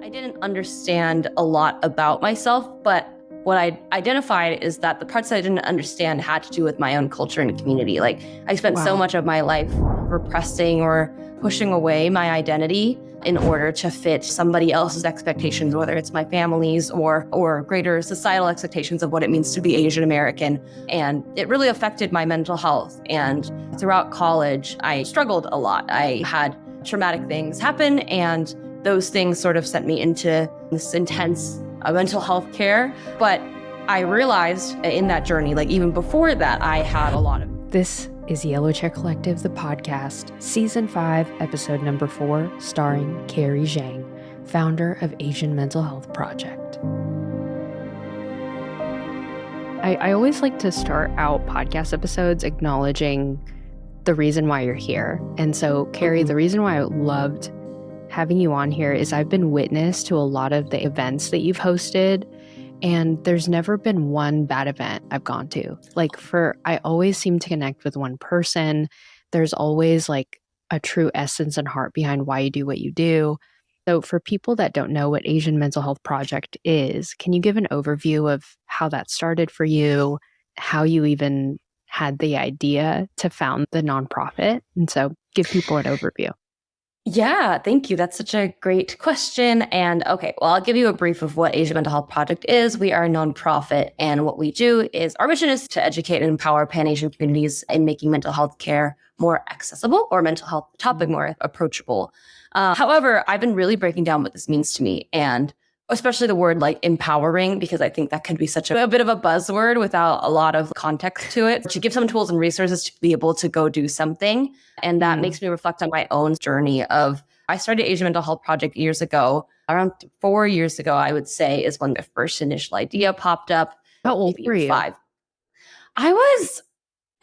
I didn't understand a lot about myself, but what I identified is that the parts I didn't understand had to do with my own culture and community. Like I spent so much of my life repressing or pushing away my identity in order to fit somebody else's expectations, whether it's my family's or greater societal expectations of what it means to be Asian American. And it really affected my mental health. And throughout college, I struggled a lot. I had traumatic things happen, and those things sort of sent me into this intense mental health care. But I realized in that journey, like even before that, I had a lot of. This is Yellow Chair Collective, the podcast, Season 5, Episode number 4, starring Carrie Zhang, founder of Asian Mental Health Project. I always like to start out podcast episodes acknowledging the reason why you're here. And so, Carrie, the reason why I loved having you on here is I've been witness to a lot of the events that you've hosted, and there's never been one bad event I've gone to. I always seem to connect with one person. There's always like a true essence and heart behind why you do what you do. So for people that don't know what Asian Mental Health Project is, can you give an overview of how that started for you, how you even had the idea to found the nonprofit? And so give people an overview. Yeah, thank you. That's such a great question. And okay, well, I'll give you a brief of what Asian Mental Health Project is. We are a nonprofit, and what we do is our mission is to educate and empower Pan-Asian communities in making mental health care more accessible, or mental health topic more approachable. However, I've been really breaking down what this means to me, and especially the word like empowering, because I think that can be such a bit of a buzzword without a lot of context to it. To give someone tools and resources to be able to go do something. And that makes me reflect on my own journey of, I started Asian Mental Health Project years ago, around 4 years ago, I would say, is when the first initial idea popped up. How old were you? 5. I was,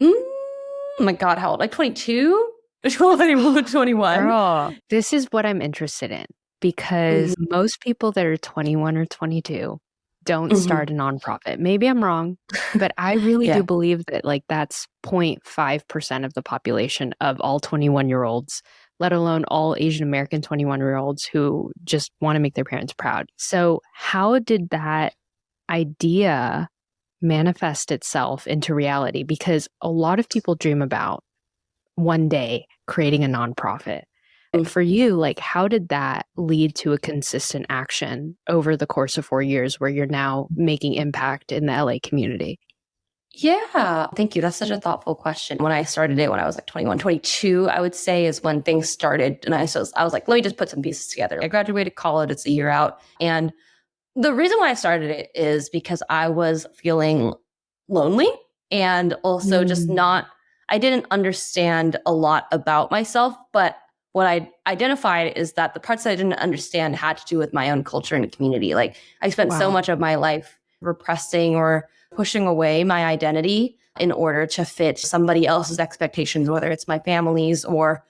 oh my God, how old? Like 22? 21. Girl, this is what I'm interested in. Because most people that are 21 or 22 don't start a nonprofit. Maybe I'm wrong, but I really do believe that that's 0.5% of the population of all 21-year-olds, let alone all Asian American 21-year-olds who just want to make their parents proud. So how did that idea manifest itself into reality? Because a lot of people dream about one day creating a nonprofit. And for you, how did that lead to a consistent action over the course of 4 years where you're now making impact in the LA community? Yeah, thank you. That's such a thoughtful question. When I started it, when I was 21, 22, I would say is when things started. And I was like, let me just put some pieces together. I graduated college. It's a year out. And the reason why I started it is because I was feeling lonely, and also just I didn't understand a lot about myself, but what I identified is that the parts that I didn't understand had to do with my own culture and community. Like I spent so much of my life repressing or pushing away my identity in order to fit somebody else's expectations, whether it's my family's or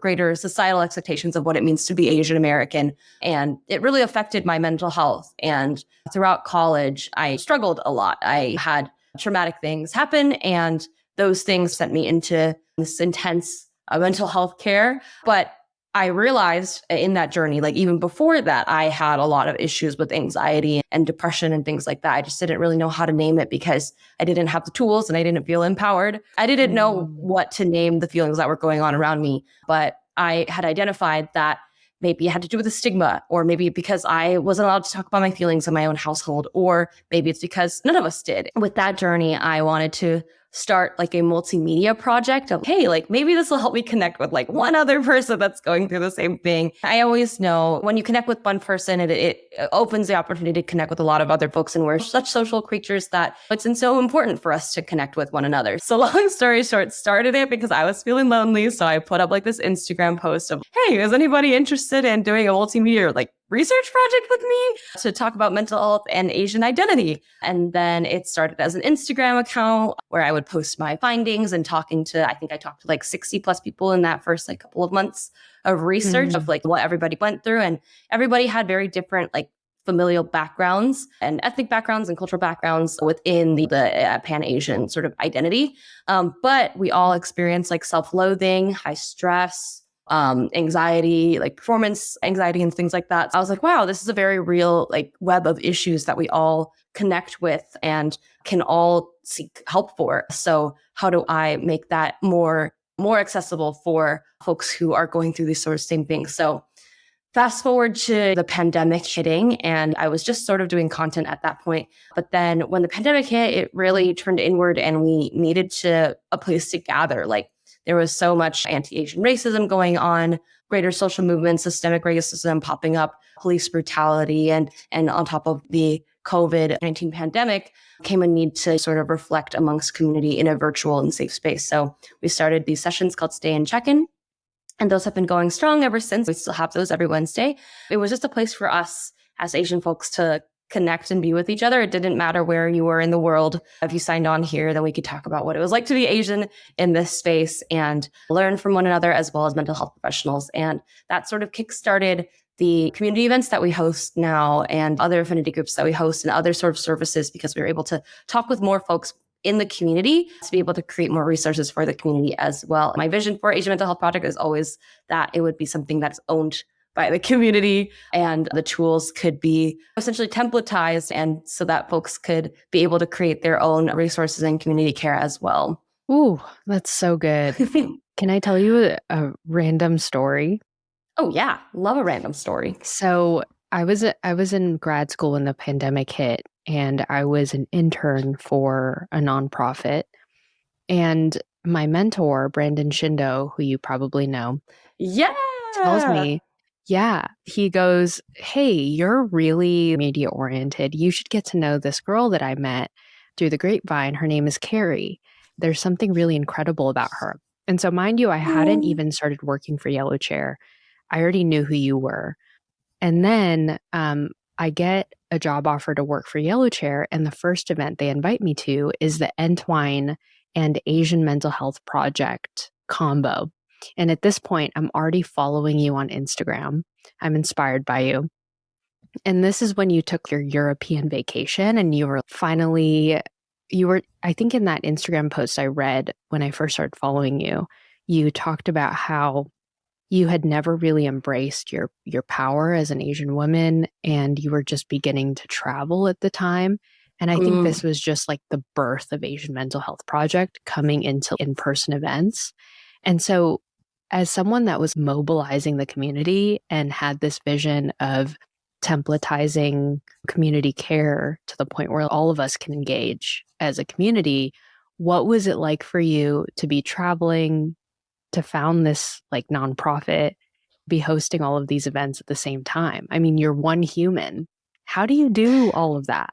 greater societal expectations of what it means to be Asian American. And it really affected my mental health. And throughout college, I struggled a lot. I had traumatic things happen, and those things sent me into this intense mental health care. But I realized in that journey, like even before that, I had a lot of issues with anxiety and depression and things like that. I just didn't really know how to name it because I didn't have the tools and I didn't feel empowered. I didn't know what to name the feelings that were going on around me, but I had identified that maybe it had to do with the stigma, or maybe because I wasn't allowed to talk about my feelings in my own household, or maybe it's because none of us did. With that journey, I wanted to start a multimedia project of, hey, maybe this will help me connect with one other person that's going through the same thing. I always know when you connect with one person, it opens the opportunity to connect with a lot of other folks, and we're such social creatures that it's so important for us to connect with one another. So long story short, started it because I was feeling lonely. So I put up this Instagram post of, hey, is anybody interested in doing a multimedia research project with me to talk about mental health and Asian identity? And then it started as an Instagram account where I would post my findings and I think I talked to 60 plus people in that first couple of months of research of what everybody went through. And everybody had very different familial backgrounds and ethnic backgrounds and cultural backgrounds within the Pan-Asian sort of identity. But we all experience self-loathing, high stress, anxiety, like performance anxiety and things like that. I was like, wow, this is a very real like web of issues that we all connect with and can all seek help for. So how do I make that more accessible for folks who are going through these sort of same things? So fast forward to the pandemic hitting, and I was just sort of doing content at that point. But then when the pandemic hit, it really turned inward and we needed a place to gather. Like there was so much anti-Asian racism going on, greater social movements, systemic racism popping up, police brutality, and on top of the COVID-19 pandemic came a need to sort of reflect amongst community in a virtual and safe space. So we started these sessions called Stay and Check-In. And those have been going strong ever since. We still have those every Wednesday. It was just a place for us as Asian folks to connect and be with each other. It didn't matter where you were in the world. If you signed on here, then we could talk about what it was like to be Asian in this space and learn from one another as well as mental health professionals. And that sort of kickstarted the community events that we host now and other affinity groups that we host and other sort of services because we were able to talk with more folks in the community to be able to create more resources for the community as well. My vision for Asian Mental Health Project is always that it would be something that's owned by the community and the tools could be essentially templatized and so that folks could be able to create their own resources and community care as well. Ooh, that's so good. Can I tell you a random story? Oh yeah, love a random story. So I was in grad school when the pandemic hit, and I was an intern for a nonprofit. And my mentor, Brandon Shindo, who you probably know, tells me, he goes, "Hey, you're really media oriented. You should get to know this girl that I met through the grapevine. Her name is Carrie. There's something really incredible about her." And so, mind you, I hadn't even started working for Yellow Chair. I already knew who you were. And then I get a job offer to work for Yellow Chair, and the first event they invite me to is the Entwine and Asian Mental Health Project combo. And at this point, I'm already following you on Instagram. I'm inspired by you. And this is when you took your European vacation and you were, I think in that Instagram post I read when I first started following you, you talked about how you had never really embraced your power as an Asian woman and you were just beginning to travel at the time. And I think this was just like the birth of Asian Mental Health Project coming into in-person events. And so as someone that was mobilizing the community and had this vision of templatizing community care to the point where all of us can engage as a community, what was it like for you to be traveling, to found this like nonprofit, be hosting all of these events at the same time? I mean, you're one human. How do you do all of that?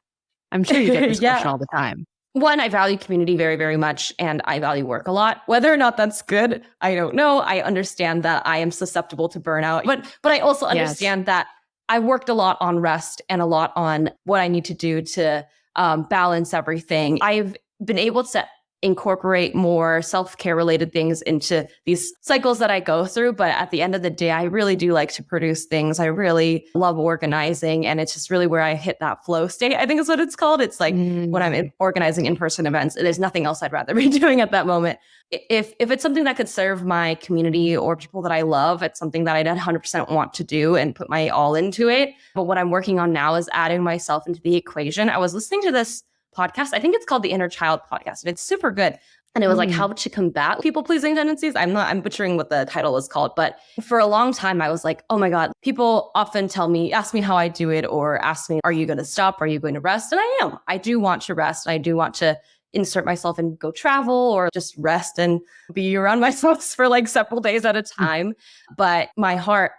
I'm sure you get this question all the time. One, I value community very, very much, and I value work a lot. Whether or not that's good, I don't know. I understand that I am susceptible to burnout, but I also understand that I worked a lot on rest and a lot on what I need to do to balance everything. I've been able to incorporate more self-care related things into these cycles that I go through. But at the end of the day, I really do like to produce things. I really love organizing. And it's just really where I hit that flow state, I think is what it's called. It's like when I'm organizing in-person events, there's nothing else I'd rather be doing at that moment. If it's something that could serve my community or people that I love, it's something that I'd 100% want to do and put my all into it. But what I'm working on now is adding myself into the equation. I was listening to this podcast. I think it's called the Inner Child Podcast, and it's super good. And it was like how to combat people-pleasing tendencies. I'm butchering what the title is called, but for a long time I was like, oh my God, people often ask me how I do it, or ask me, are you going to stop? Are you going to rest? And I am. I do want to rest. I do want to insert myself and go travel or just rest and be around myself for like several days at a time. But my heart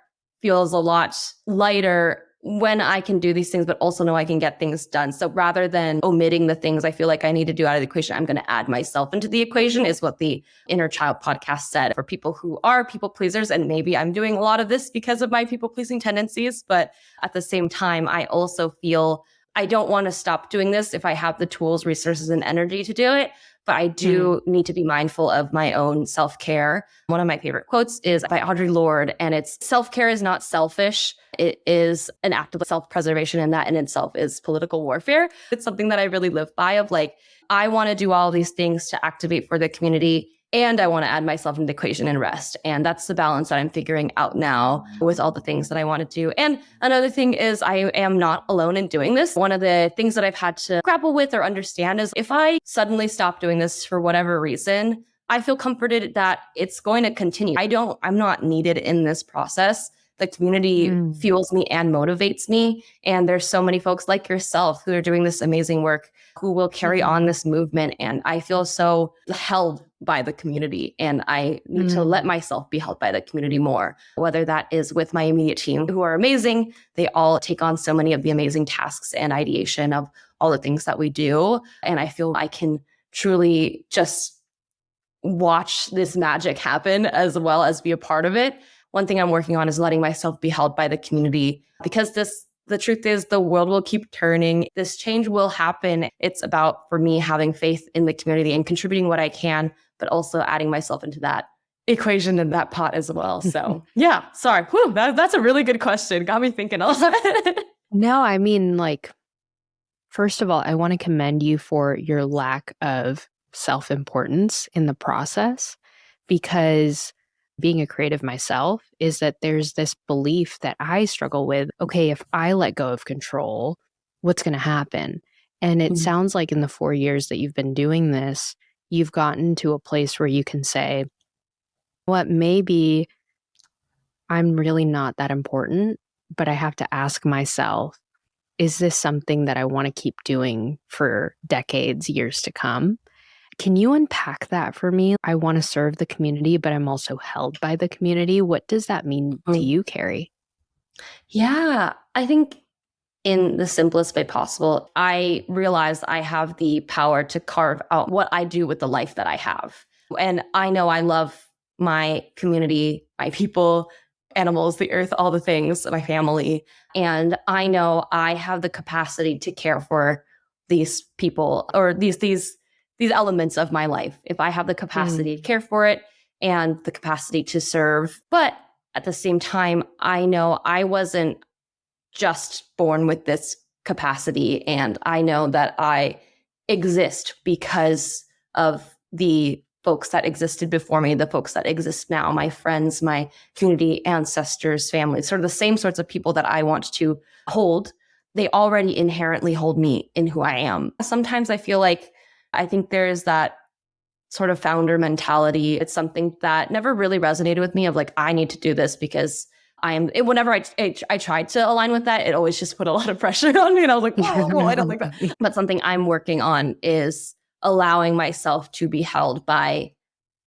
feels a lot lighter when I can do these things, but also know I can get things done. So rather than omitting the things I feel like I need to do out of the equation, I'm going to add myself into the equation, is what the Inner Child Podcast said. For people who are people pleasers, and maybe I'm doing a lot of this because of my people pleasing tendencies, but at the same time, I also feel I don't want to stop doing this if I have the tools, resources, and energy to do it. But I do need to be mindful of my own self-care. One of my favorite quotes is by Audre Lorde, and it's, self-care is not selfish. It is an act of self-preservation, and that in itself is political warfare. It's something that I really live by, of like, I want to do all these things to activate for the community and I want to add myself into the equation and rest. And that's the balance that I'm figuring out now with all the things that I want to do. And another thing is I am not alone in doing this. One of the things that I've had to grapple with or understand is if I suddenly stop doing this for whatever reason, I feel comforted that it's going to continue. I'm not needed in this process. The community fuels me and motivates me. And there's so many folks like yourself who are doing this amazing work who will carry on this movement. And I feel so held by the community. And I need to let myself be held by the community more, whether that is with my immediate team who are amazing. They all take on so many of the amazing tasks and ideation of all the things that we do. And I feel I can truly just watch this magic happen as well as be a part of it. One thing I'm working on is letting myself be held by the community because the truth is the world will keep turning. This change will happen. It's about, for me, having faith in the community and contributing what I can, but also adding myself into that equation and that pot as well. So yeah, sorry. Whew, that's a really good question. Got me thinking a lot. No, I mean, like, first of all, I want to commend you for your lack of self-importance in the process, because being a creative myself is that there's this belief that I struggle with. Okay, if I let go of control, what's going to happen? And it sounds like in the 4 years that you've been doing this, you've gotten to a place where you can say, what, maybe I'm really not that important, but I have to ask myself, is this something that I want to keep doing for decades, years to come? Can you unpack that for me? I want to serve the community, but I'm also held by the community. What does that mean to you, Carrie? Yeah, I think in the simplest way possible, I realize I have the power to carve out what I do with the life that I have. And I know I love my community, my people, animals, the earth, all the things, my family. And I know I have the capacity to care for these people or these elements of my life. If I have the capacity to care for it and the capacity to serve. But at the same time, I know I wasn't just born with this capacity. And I know that I exist because of the folks that existed before me, the folks that exist now, my friends, my community, ancestors, family, sort of the same sorts of people that I want to hold. They already inherently hold me in who I am. Sometimes I feel like I think there's that sort of founder mentality. It's something that never really resonated with me of like, I need to do this because whenever I tried to align with that, it always just put a lot of pressure on me. And I was like, whoa, I don't like that. But something I'm working on is allowing myself to be held by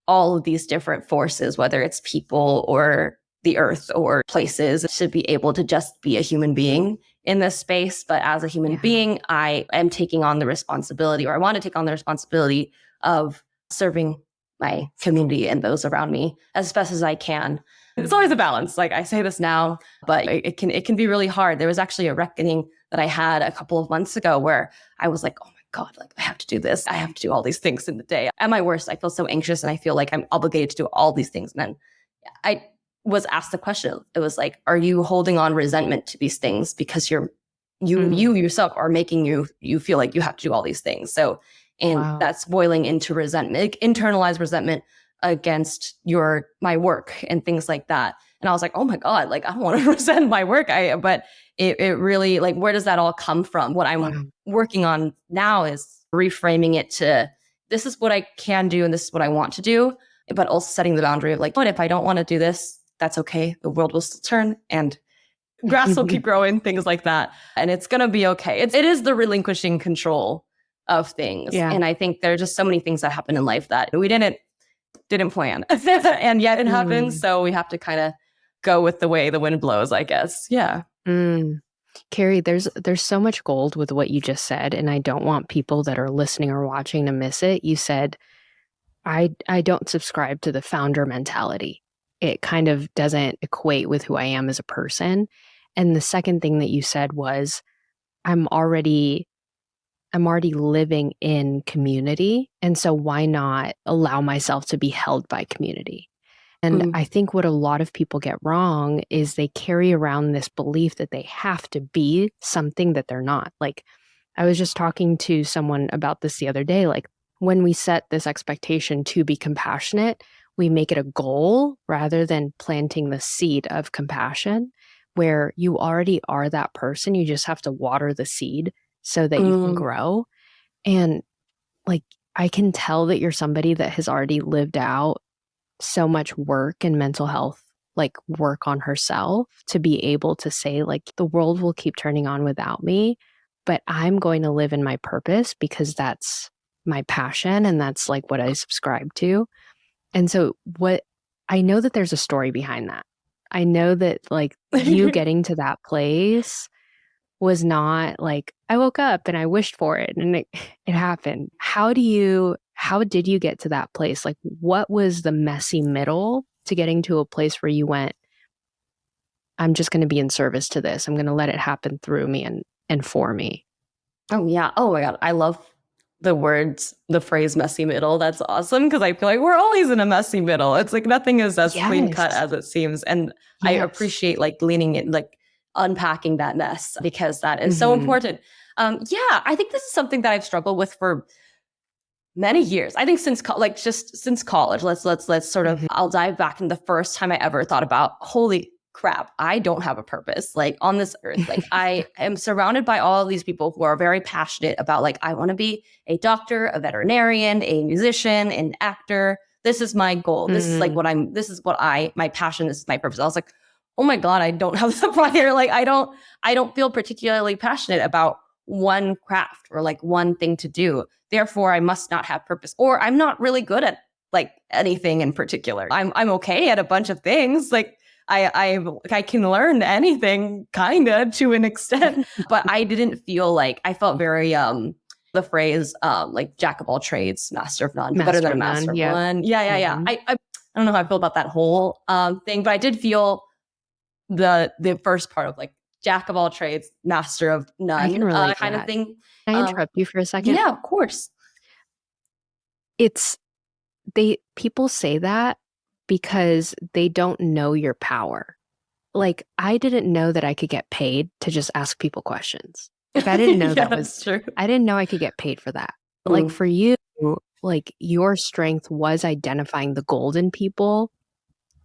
all of these different forces, whether it's people or the earth or places, to be able to just be a human being in this space. But as a human being, I am taking on the responsibility, or I want to take on the responsibility of serving my community and those around me as best as I can. It's always a balance. Like I say this now, but it can be really hard. There was actually a reckoning that I had a couple of months ago where I was like, oh my God, like I have to do this. I have to do all these things in the day. At my worst, I feel so anxious and I feel like I'm obligated to do all these things. And then I was asked the question. It was like, are you holding on resentment to these things because you yourself are making you feel like you have to do all these things. So, and that's boiling into resentment, internalized resentment against my work and things like that. And I was like, oh my God, like I don't want to resent my work. But it really, like, where does that all come from? What I'm working on now is reframing it to, this is what I can do and this is what I want to do, but also setting the boundary of like, what if I don't want to do this? That's okay. The world will still turn and grass will keep growing, things like that. And it's going to be okay. It is the relinquishing control of things. Yeah. And I think there are just so many things that happen in life that we didn't plan and yet it happens. So we have to kind of go with the way the wind blows, I guess. Yeah. Carrie, there's so much gold with what you just said, and I don't want people that are listening or watching to miss it. You said, I don't subscribe to the founder mentality. It kind of doesn't equate with who I am as a person. And the second thing that you said was, I'm already living in community. And so why not allow myself to be held by community? And I think what a lot of people get wrong is they carry around this belief that they have to be something that they're not. Like, I was just talking to someone about this the other day. Like, when we set this expectation to be compassionate, we make it a goal rather than planting the seed of compassion, where you already are that person. You just have to water the seed so that you can grow. And like, I can tell that you're somebody that has already lived out so much work and mental health, like work on herself, to be able to say, like, the world will keep turning on without me, but I'm going to live in my purpose because that's my passion and that's like what I subscribe to. And so what I know that there's a story behind that. I know that like you getting to that place was not like I woke up and I wished for it and it happened. How did you get to that place? Like, what was the messy middle to getting to a place where you went, I'm just going to be in service to this. I'm going to let it happen through me and for me. Oh yeah. Oh my God. I love the phrase messy middle. That's awesome. Because I feel like we're always in a messy middle. It's like nothing is as clean cut as it seems. And I appreciate like leaning in, like unpacking that mess, because that is so important. Yeah, I think this is something that I've struggled with for many years. I think since since college. Let's sort of I'll dive back in the first time I ever thought about, holy crap, I don't have a purpose like on this earth. Like I am surrounded by all of these people who are very passionate about like, I want to be a doctor, a veterinarian, a musician, an actor. This is my goal. This is like my passion. This is my purpose. I was like, oh my God, I don't have the fire. Like I don't feel particularly passionate about one craft or like one thing to do. Therefore, I must not have purpose, or I'm not really good at like anything in particular. I'm okay at a bunch of things. Like I can learn anything kind of to an extent, but I didn't feel like I felt very the phrase like jack of all trades, master of none, better than a master of one. Yeah. I don't know how I feel about that whole thing, but I did feel the first part of like jack of all trades, master of none, I can relate kind of thing. Can I interrupt you for a second? Yeah, of course. People say that because they don't know your power. Like, I didn't know that I could get paid to just ask people questions. Like, I didn't know that was true. I didn't know I could get paid for that. But like for you, like your strength was identifying the gold in people,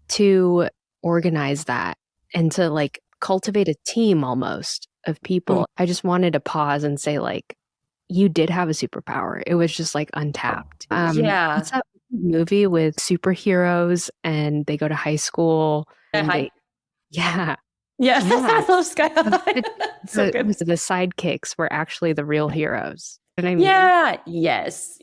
to organize that and to like cultivate a team almost of people. I just wanted to pause and say, like, you did have a superpower. It was just like untapped. Yeah. What's that movie with superheroes and they go to high school? And yeah. The sidekicks were actually the real heroes. You know what I mean? Yeah.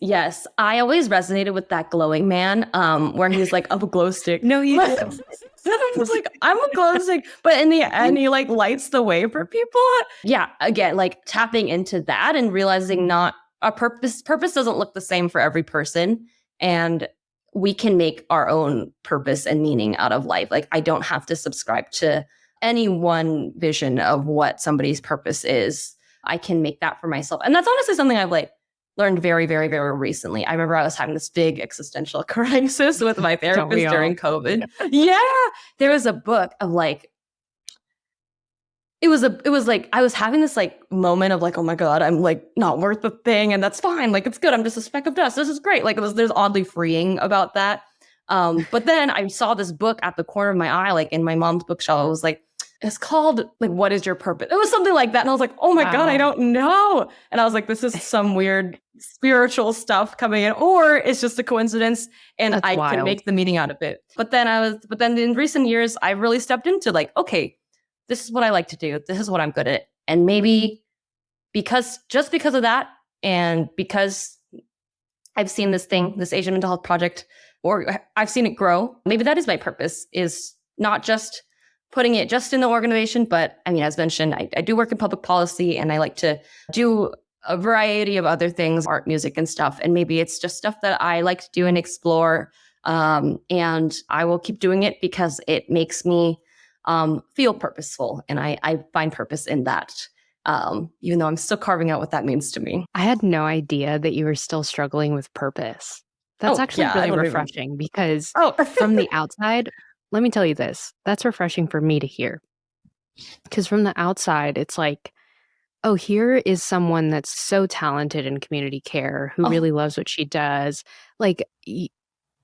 Yes. I always resonated with that glowing man, where he's like, I'm a glow stick. No, you didn't. I was like, I'm a glow stick, but in the end, he like lights the way for people. Yeah. Again, like tapping into that and realizing not a purpose. Purpose doesn't look the same for every person, and we can make our own purpose and meaning out of life. Like I don't have to subscribe to any one vision of what somebody's purpose is. I can make that for myself. And that's honestly something I've like learned very, very, very recently. I remember I was having this big existential crisis with my therapist during COVID. Yeah. There was a book of like, it was like, I was having this like moment of like, oh my God, I'm like not worth the thing. And that's fine. Like, it's good. I'm just a speck of dust. This is great. Like there's oddly freeing about that. But then I saw this book at the corner of my eye, like in my mom's bookshelf. It was like, it's called like, what is your purpose? It was something like that. And I was like, oh my God, I don't know. And I was like, this is some weird spiritual stuff coming in, or it's just a coincidence and I can make the meaning out of it. But then in recent years, I really stepped into like, okay, this is what I like to do. This is what I'm good at. And maybe because of that, and because I've seen this Asian mental health project, or I've seen it grow, maybe that is my purpose, is not just putting it just in the organization. But I mean, as mentioned, I do work in public policy, and I like to do a variety of other things, art, music, and stuff. And maybe it's just stuff that I like to do and explore. And I will keep doing it because it makes me feel purposeful. And I find purpose in that, even though I'm still carving out what that means to me. I had no idea that you were still struggling with purpose. That's actually really refreshing because from the outside, let me tell you this, that's refreshing for me to hear. Because from the outside, it's like, oh, here is someone that's so talented in community care who Oh, really loves what she does. Like,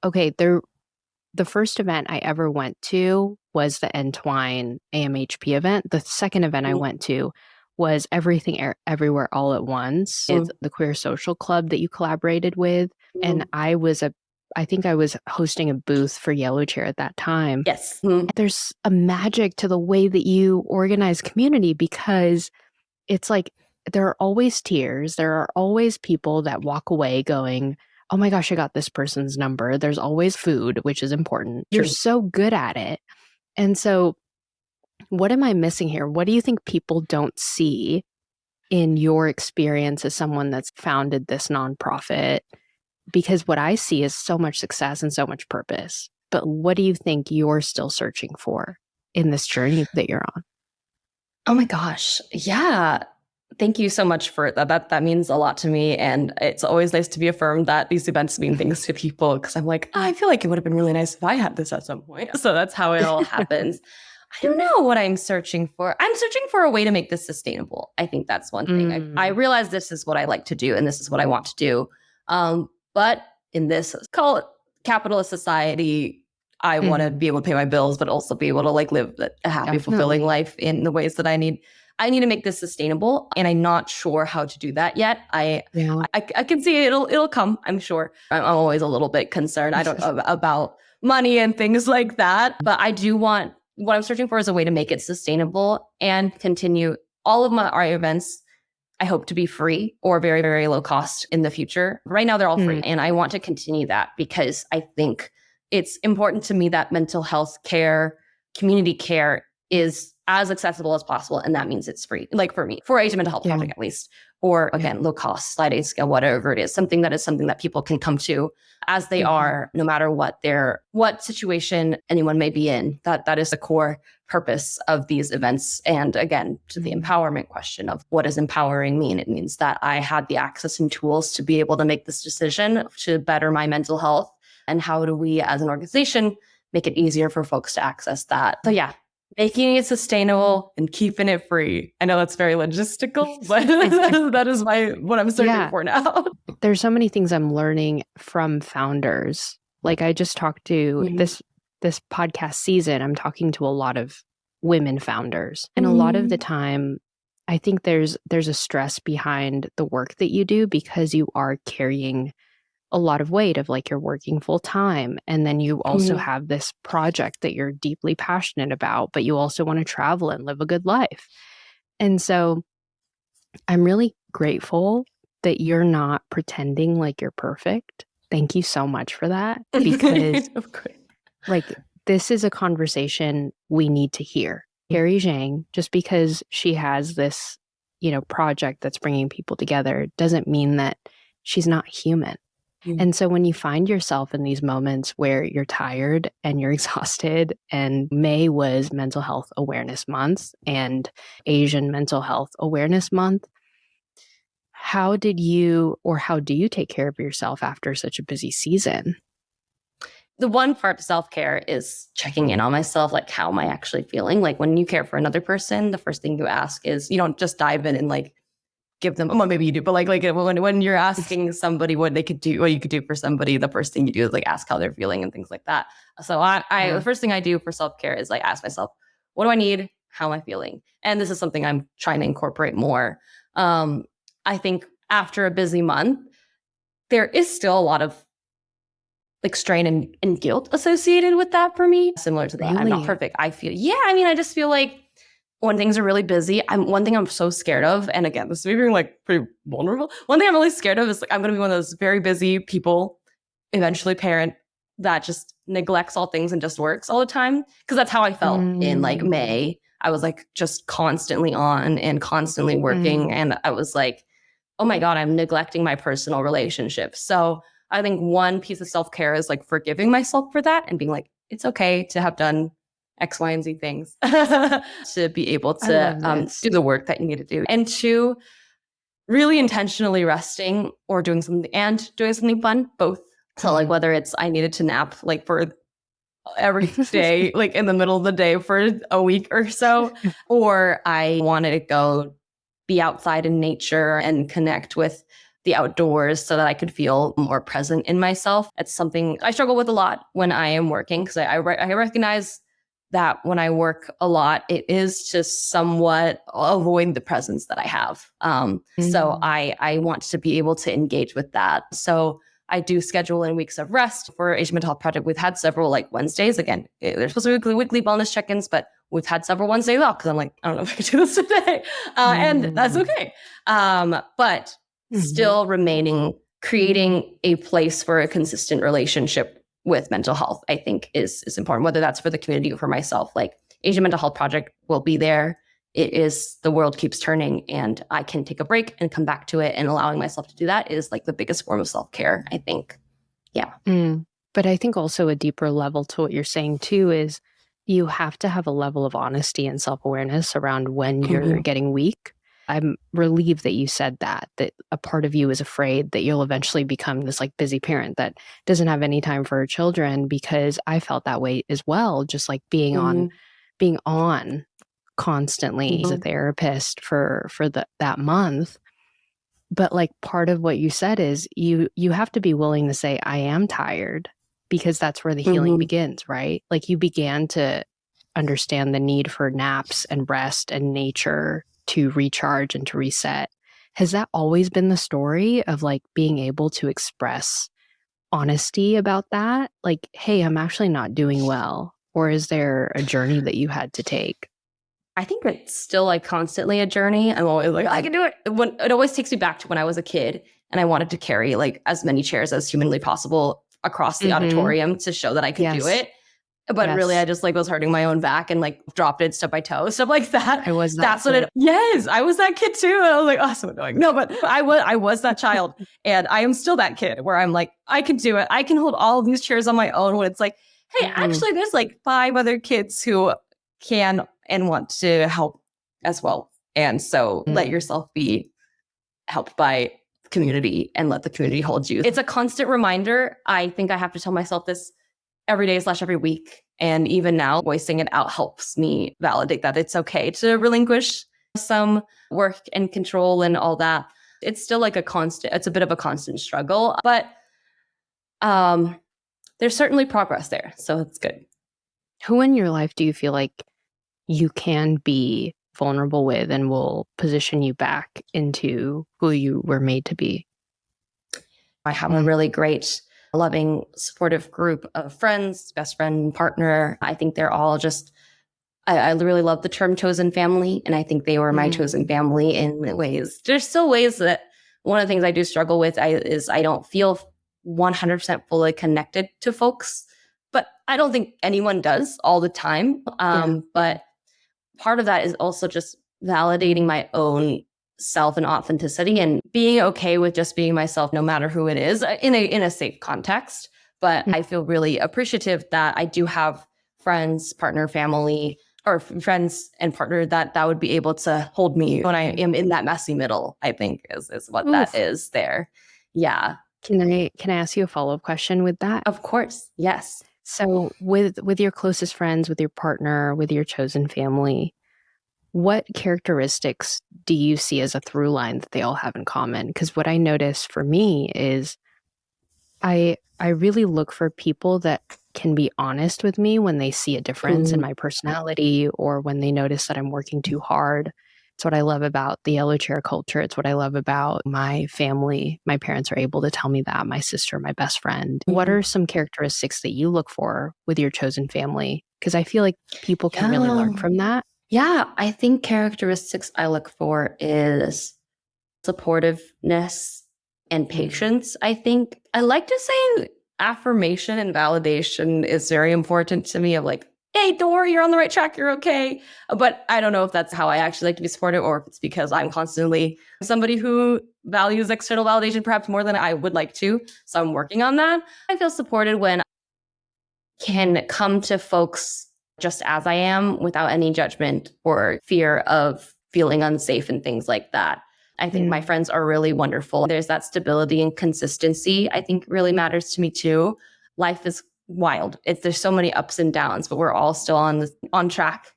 okay, the first event I ever went to was the Entwine AMHP event. The second event I mm, went to was Everything Everywhere All at Once. It's mm, the Queer Social Club that you collaborated with. And mm. I think I was hosting a booth for Yellow Chair at that time. Yes. Mm. There's a magic to the way that you organize community because it's like there are always tears. There are always people that walk away going, oh my gosh, I got this person's number. There's always food, which is important. You're True. so good at it. And so, what am I missing here? What do you think people don't see in your experience as someone that's founded this nonprofit? Because what I see is so much success and so much purpose. But what do you think you're still searching for in this journey that you're on? Oh my gosh. Yeah. Thank you so much for that. That means a lot to me. And it's always nice to be affirmed that these events mean things to people because I'm like, I feel like it would have been really nice if I had this at some point. So that's how it all happens. I don't know what I'm searching for. I'm searching for a way to make this sustainable. I think that's one thing. I Mm, realize this is what I like to do and this is what I want to do. But in this, call it capitalist society, I want to mhm, be able to pay my bills, but also be able to like live a happy, fulfilling definitely. life in the ways that I need. I need to make this sustainable, and I'm not sure how to do that yet. Yeah. I can see it'll come. I'm sure. I'm always a little bit concerned. I don't about money and things like that, but I do want what I'm searching for is a way to make it sustainable and continue all of our events. I hope to be free or very, very low cost in the future. Right now, they're all free. Mm, And I want to continue that because I think it's important to me that mental health care, community care is as accessible as possible. And that means it's free. Like for me, for a mental health yeah. project at least, or Yeah. again, low cost, sliding scale, whatever it is, something that people can come to as they Mhm. are, no matter what situation anyone may be in. That is the core purpose of these events. And again, to the Mhm. empowerment question of what does empowering mean? It means that I had the access and tools to be able to make this decision to better my mental health. And how do we as an organization make it easier for folks to access that? So yeah, making it sustainable and keeping it free. I know that's very logistical, but that is what I'm searching Yeah. for now. There's so many things I'm learning from founders. Like I just talked to Mhm. this podcast season, I'm talking to a lot of women founders. And a lot of the Mhm. time, I think there's a stress behind the work that you do because you are carrying a lot of weight of like you're working full time and then you also Mhm. have this project that you're deeply passionate about, but you also want to travel and live a good life. And so I'm really grateful that you're not pretending like you're perfect. Thank you so much for that because, Of course. like, this is a conversation we need to hear. Carrie Zhang, just because she has this, project that's bringing people together, doesn't mean that she's not human. Mm. And so when you find yourself in these moments where you're tired and you're exhausted, and May was Mental Health Awareness Month and Asian Mental Health Awareness Month, how do you take care of yourself after such a busy season? The one part of self-care is checking in on myself, like how am I actually feeling? Like when you care for another person, the first thing you ask is you don't just dive in and like give them, well, maybe you do, but like when you're asking somebody what they could do, what you could do for somebody, the first thing you do is like ask how they're feeling and things like that. So the Yeah. first thing I do for self-care is like ask myself, what do I need? How am I feeling? And this is something I'm trying to incorporate more. I think after a busy month, there is still a lot of like strain and guilt associated with that for me. Similar to the I'm not Really? perfect. I feel, yeah, I mean, I just feel like when things are really busy, one thing I'm so scared of, and again, this may be like pretty vulnerable. One thing I'm really scared of is like I'm gonna be one of those very busy people, eventually parent that just neglects all things and just works all the time. Cause that's how I felt in like Mm, May. I was like just constantly on and constantly working. mm, And I was like, oh my God, I'm neglecting my personal relationships. So I think one piece of self care is like forgiving myself for that and being like, it's okay to have done X, Y, and Z things to be able I to love this. do the work that you need to do. And two, really intentionally resting or doing something fun, both. So like Mhm. whether it's I needed to nap like for every day, like in the middle of the day for a week or so, or I wanted to go be outside in nature and connect with the outdoors so that I could feel more present in myself. It's something I struggle with a lot when I am working, because I recognize that when I work a lot, it is to somewhat avoid the presence that I have. So I want to be able to engage with that. So I do schedule in weeks of rest for Asian Mental Health Project. We've had several like Wednesdays. Again, they're supposed to be weekly wellness check-ins, but we've had several Wednesdays off because I'm like, I don't know if I can do this today. And that's okay. But still creating a place for a consistent relationship with mental health, I think is important, whether that's for the community or for myself. Like Asian Mental Health Project will be there. It is, the world keeps turning and I can take a break and come back to it, and allowing myself to do that is like the biggest form of self-care, I think. Yeah. But I think also a deeper level to what you're saying too is you have to have a level of honesty and self-awareness around when you're getting weak. I'm relieved that you said that a part of you is afraid that you'll eventually become this like busy parent that doesn't have any time for her children, because I felt that way as well, just like being on constantly as a therapist for that month. But like part of what you said is you have to be willing to say, I am tired, because that's where the healing begins, right? Like you began to understand the need for naps and rest and nature to recharge and to reset. Has that always been the story of like being able to express honesty about that? Like, hey, I'm actually not doing well. Or is there a journey that you had to take? I think it's still like constantly a journey. I'm always like, I can do it. When it always takes me back to when I was a kid and I wanted to carry like as many chairs as humanly possible across the auditorium to show that I could do it. But really, I just like was hurting my own back and like dropped it step by toe, stuff like that. I was that. That's what it. Yes, I was that kid too. And I was like, oh, so annoying. No, but I was that child, and I am still that kid where I'm like, I can do it. I can hold all of these chairs on my own. When it's like, hey, actually, there's like 5 other kids who can and want to help as well. And so let yourself be helped by community and let the community hold you. It's a constant reminder. I think I have to tell myself this every day / every week. And even now, voicing it out helps me validate that it's okay to relinquish some work and control and all that. It's still like it's a bit of a constant struggle, but there's certainly progress there. So it's good. Who in your life do you feel like you can be vulnerable with and will position you back into who you were made to be? I have a really great, loving, supportive group of friends, best friend, partner. I think they're all just, I really love the term chosen family. And I think they were my chosen family in ways. There's still ways that one of the things I do struggle with is I don't feel 100% fully connected to folks, but I don't think anyone does all the time. But part of that is also just validating my own self and authenticity and being okay with just being myself, no matter who it is, in a safe context. But I feel really appreciative that I do have friends, partner, family, or friends and partner that would be able to hold me when I am in that messy middle, I think is what that is there. Yeah. Can I ask you a follow-up question with that? Of course. Yes. So with your closest friends, with your partner, with your chosen family, what characteristics do you see as a through line that they all have in common? Because what I notice for me is I really look for people that can be honest with me when they see a difference in my personality or when they notice that I'm working too hard. It's what I love about the yellow chair culture. It's what I love about my family. My parents are able to tell me that, my sister, my best friend. What are some characteristics that you look for with your chosen family? Because I feel like people can really learn from that. Yeah, I think characteristics I look for is supportiveness and patience. I think I like to say affirmation and validation is very important to me, of like, hey, don't worry, you're on the right track, you're okay. But I don't know if that's how I actually like to be supported, or if it's because I'm constantly somebody who values external validation perhaps more than I would like to. So I'm working on that. I feel supported when I can come to folks just as I am without any judgment or fear of feeling unsafe and things like that. I think my friends are really wonderful. There's that stability and consistency I think really matters to me too. Life is wild. There's so many ups and downs, but we're all still on track.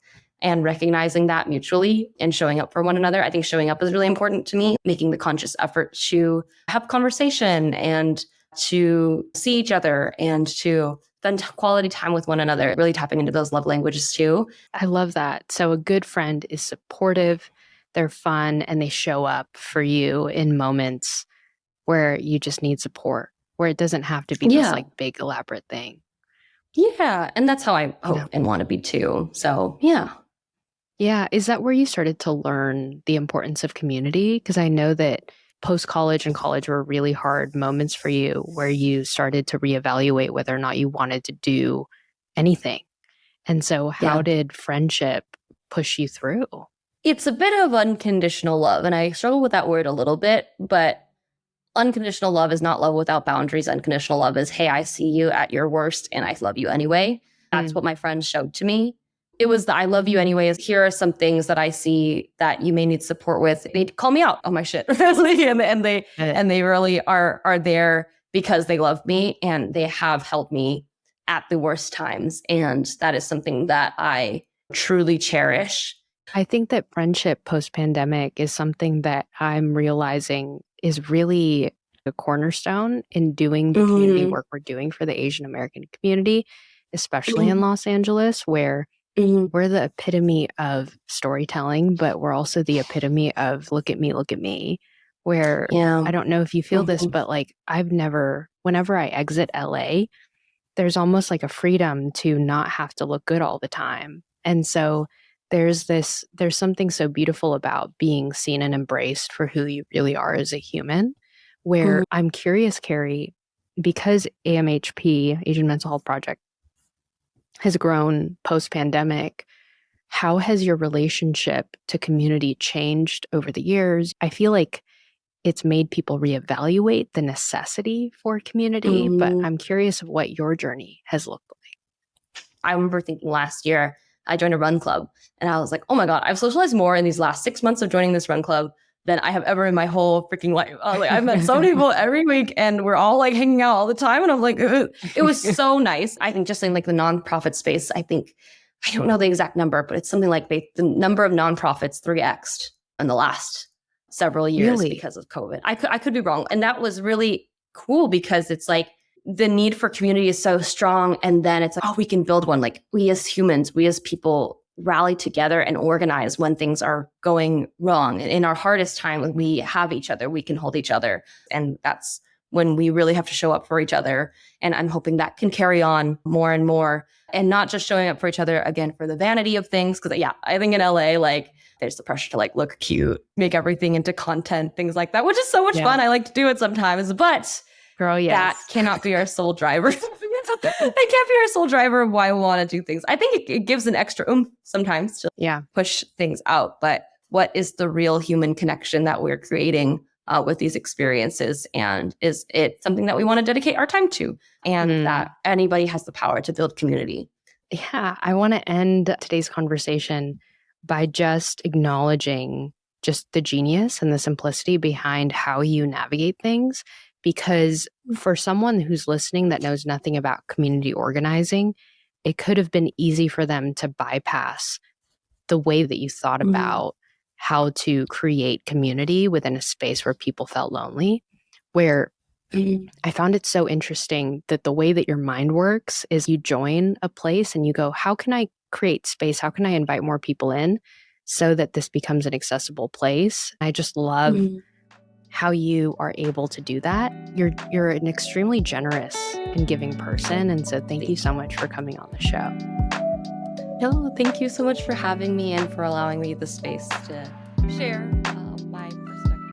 and recognizing that mutually and showing up for one another. I think showing up is really important to me, making the conscious effort to have conversation and to see each other and to spend quality time with one another, really tapping into those love languages too. I love that. So a good friend is supportive, they're fun, and they show up for you in moments where you just need support, where it doesn't have to be this like big elaborate thing. Yeah. And that's how I hope and want to be too. So yeah. Yeah. Is that where you started to learn the importance of community? Because I know that post-college and college were really hard moments for you where you started to reevaluate whether or not you wanted to do anything. And so how did friendship push you through? It's a bit of unconditional love. And I struggle with that word a little bit, but unconditional love is not love without boundaries. Unconditional love is, hey, I see you at your worst and I love you anyway. That's what my friends showed to me. It was the I love you anyways. Here are some things that I see that you may need support with. They call me out on my shit. and they really are there because they love me and they have held me at the worst times. And that is something that I truly cherish. I think that friendship post-pandemic is something that I'm realizing is really a cornerstone in doing the community work we're doing for the Asian American community, especially in Los Angeles, where we're the epitome of storytelling, but we're also the epitome of look at me, where I don't know if you feel this, but like whenever I exit LA, there's almost like a freedom to not have to look good all the time. And so there's something so beautiful about being seen and embraced for who you really are as a human, where I'm curious, Carrie, because AMHP, Asian Mental Health Project, has grown post-pandemic, how has your relationship to community changed over the years? I feel like it's made people reevaluate the necessity for community, but I'm curious of what your journey has looked like. I remember thinking last year, I joined a run club and I was like, oh my God, I've socialized more in these last 6 months of joining this run club than I have ever in my whole freaking life. I've met so many people every week and we're all like hanging out all the time. And I'm like, ugh. It was so nice. I think just in like the nonprofit space, I don't know the exact number, but it's something like the number of nonprofits 3x'd in the last several years because of COVID. I could be wrong. And that was really cool because it's like, the need for community is so strong. And then it's like, oh, we can build one. Like we as humans, we as people rally together and organize when things are going wrong. And in our hardest time, when we have each other, we can hold each other. And that's when we really have to show up for each other. And I'm hoping that can carry on more and more and not just showing up for each other again for the vanity of things. Cause I think in LA, like there's the pressure to like look cute, make everything into content, things like that, which is so much fun. I like to do it sometimes, but girl, that cannot be our sole driver. It can't be our sole driver of why we want to do things. I think it gives an extra oomph sometimes to push things out. But what is the real human connection that we're creating with these experiences? And is it something that we want to dedicate our time to? And that anybody has the power to build community. Yeah, I want to end today's conversation by just acknowledging just the genius and the simplicity behind how you navigate things. Because for someone who's listening that knows nothing about community organizing, it could have been easy for them to bypass the way that you thought about how to create community within a space where people felt lonely, where I found it so interesting that the way that your mind works is you join a place and you go, how can I create space? How can I invite more people in so that this becomes an accessible place? I just love how you are able to do that. You're an extremely generous and giving person. And so thank you so much for coming on the show. No, thank you so much for having me and for allowing me the space to share.